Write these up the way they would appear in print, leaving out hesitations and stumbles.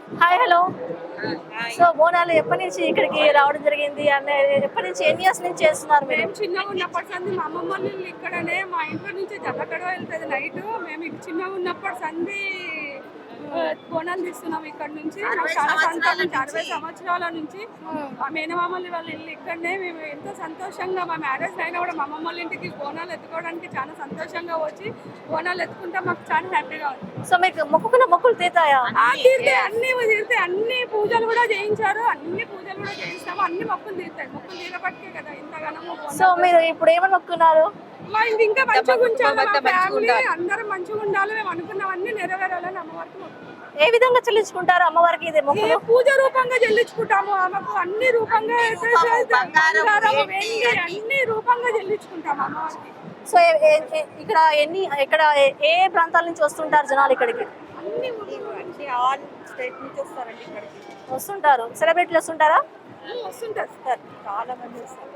Hi hello. So Bonalu ఎప్పటి నుంచి ఇక్కడికి రావడం జరిగింది అన్న, ఎప్పటి నుంచి ఎన్ని ఇయర్స్ నుంచి చేస్తున్నారు మీరు? మేము చిన్నగా ఉన్నప్పటి సంది మా అమ్మమ్మ వాళ్ళ ఇల్లు ఇక్కడనే, మా ఇంట్లో నుంచి జల్లకడ వెళ్తుంది నైట్. మేము ఇక చిన్నగా ఉన్నప్పటి సంది బోనాలు తీస్తున్నాం ఇక్కడ నుంచి. నాకు చాలా సంతోషం, 60 సంవత్సరాల నుంచి మా మేనమామల్ని వాళ్ళ ఇల్లు ఇక్కడనే. మేము ఎంతో సంతోషంగా మా మ్యారేజ్ అయినా కూడా మా అమ్మమ్మ వాళ్ళ ఇంటికి బోనాలు ఎత్తుకోవడానికి చాలా సంతోషంగా వచ్చి బోనాలు ఎత్తుకుంటే మాకు చాలా హ్యాపీగా ఉంది. సో మీకు మొక్కుకున్న మొక్కులు తీతాయా? తీరుతాయి, అన్ని తీరుతాయి. అన్ని పూజలు కూడా చేయించారు, అన్ని పూజలు కూడా చేయిస్తాము, అన్ని మొక్కులు తీరుతాయి. మొక్కులు తీరబట్టే కదా ఇంతగానో. సో మీరు ఇప్పుడు ఏమని మొక్కున్నారు? మా ఇంటి ఇంకా మంచిగా ఉంచాలి, మా ఫ్యామిలీ అందరూ మంచిగా ఉండాలి, మేము అనుకున్నవన్నీ నెరవేరాలని అమ్మవారికి మొక్కుతాం. ఏ విధంగా చెల్లించుకుంటారు అమ్మవారికి ఇది మొక్కులు? పూజ రూపంగా చెల్లించుకుంటాము. ఆమెకు అన్ని రూపంగా బంగారం, వెండి అన్ని రూపంగా చెల్లించుకుంటాము అమ్మవారికి. సో ఇక్కడ ఏ ప్రాంతాల నుంచి వస్తుంటారు జనాలు ఇక్కడికి? అన్ని ఆల్ స్టేట్ నుంచి వస్తారండి ఇక్కడికి. వస్తుంటారు, సెలబ్రిటీలు వస్తుంటారా? వస్తుంటారు, చాలా మంది వస్తారు.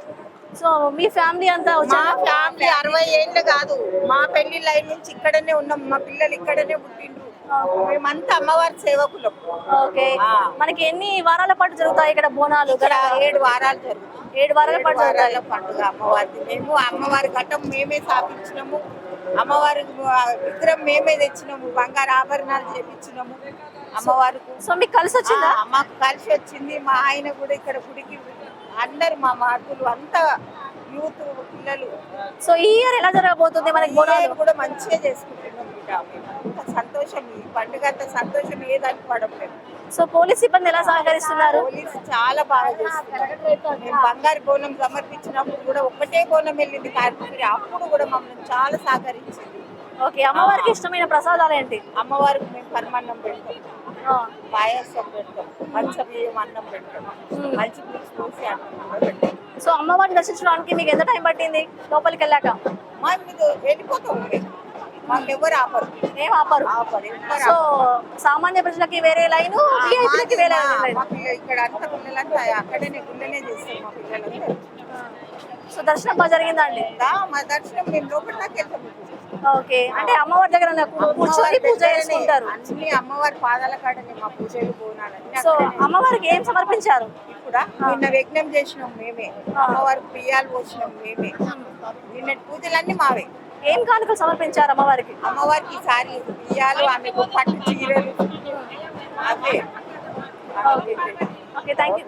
సో మీ ఫ్యామిలీ అంతా మా వచ్చారా? ఫ్యామిలీ 60 ఏళ్ళు కాదు, మా పెళ్లి లైన్ నుంచి ఇక్కడనే ఉన్నాం, మా పిల్లలు ఇక్కడనే పుట్టిండ్రు. మేమంతా అమ్మవారి సేవకులం. ఓకే. మనకి ఎన్ని వారాల పాటు జరుగుతాయి ఇక్కడ బోనాలు? ఇక్కడ 7 వారాలు జరుగుతాయి. 7 వారాల పాటు జరుగుతాయి. పండుగ అమ్మవారిది. మేము అమ్మవారి ఘట్టం మేమే స్థాపించినాము, అమ్మవారి విగ్రహం మేమే తెచ్చినాము, బంగారు ఆభరణాలు చేపించినాము అమ్మవారికి. సో మీకు కలిసి వచ్చిందా? మాకు కలిసి వచ్చింది. మా ఆయన కూడా ఇక్కడ గుడికి అందరు మా మార్పులు అంతా యూత్ పిల్లలు. సో ఈ ఇయర్ ఎలా జరగబోతుంది మనకి బోనాలు? కూడా మంచిగా చేసుకుంటున్నాం బిడ్డ. అంత సంతోషం, ఈ పండుగ అంత సంతోషం ఏదని పడలేదు. సో పోలీస్ సిబ్బంది ఎలా సహకరిస్తున్నారు? పోలీసు చాలా బాగా చేస్తున్నారు. మేము బంగారు బోనం సమర్పించినప్పుడు కూడా ఒకటే బోనం వెళ్ళింది కార్మికులు, అప్పుడు కూడా మమ్మల్ని చాలా సహకరించింది. ఓకే. అమ్మవారికి ఇష్టమైన ప్రసాదాలు ఏంటి? అమ్మవారికి మేము పరమాన్నం పెడతాం, పాయసం పెడతాం, మంచబియ్యం అన్నం పెడతాం, మంచి పులుసు పోసి అన్నం కూడా పెడతాం. సో అమ్మవారిని దర్శించడానికి మీకు ఎంత టైం పట్టింది లోపలికి వెళ్ళాక? మా మీద వెళ్ళిపోతాం, మాకు ఎవరు ఆపరు. ఏం ఆపరు. సో సామాన్య ప్రజలకి వేరే లైన్, విఐపీలకి వేరే లైన్. ఇక్కడ అంతా పిల్లలంతా అక్కడనే గుళ్ళనే చేస్తారు మా పిల్లలంతా. సో దర్శనం బాగా జరిగిందా అండి? మా దర్శనం మేము లోపలికి వెళ్తాం. ఓకే. అంటే అమ్మవారి దగ్గర కూర్చొని పూజ చేసుకుంటారు. అన్ని అమ్మవారి పాదాల కాడనే మా పూజలు బోనాలు. సో అమ్మవారికి ఏం సమర్పించారు? ఇప్పుడు నిన్న యజ్ఞం చేసినాం మేమే, అమ్మవారికి బియ్యాలు పోసినాం మేమే. నిన్నటి పూజలన్నీ మావే. ఏం కానుకలు సమర్పించారు అమ్మవారికి? అమ్మవారికి సారీ బియ్యాలు, ఆమెకు పట్టు చీరలు అవే. Okay, thank you.